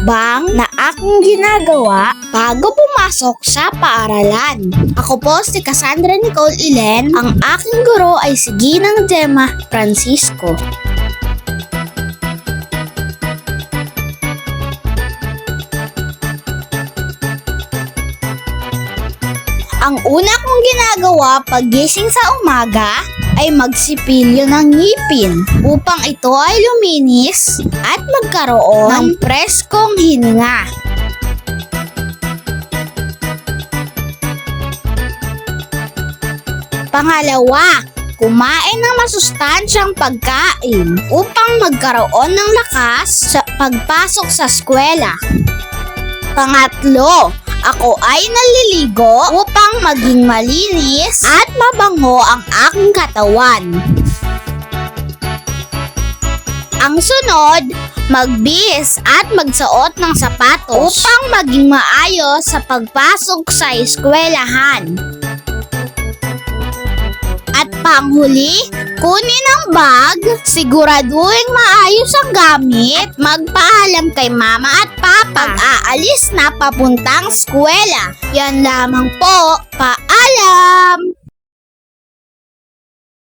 hakbang na aking ginagawa bago pumasok sa paaralan. Ako po si Cassandra Nicole Ilen. Ang aking guro ay si Ginang Gemma Francisco. Ang una kong ginagawa paggising sa umaga ay magsipilyo ng ngipin upang ito ay luminis at magkaroon ng preskong hininga. Pangalawa, kumain ng masustansyang pagkain upang magkaroon ng lakas sa pagpasok sa eskwela. Pangatlo, ako ay naliligo upang maging malinis at mabango ang aking katawan. Ang sunod, magbihis at magsuot ng sapatos upang maging maayos sa pagpasok sa eskwelahan. At panghuli, kunin ang bag, siguraduhin maayos ang gamit, magpaalam kay mama at papa. Pag-aalis na papuntang eskwela. Yan lamang po, paalam!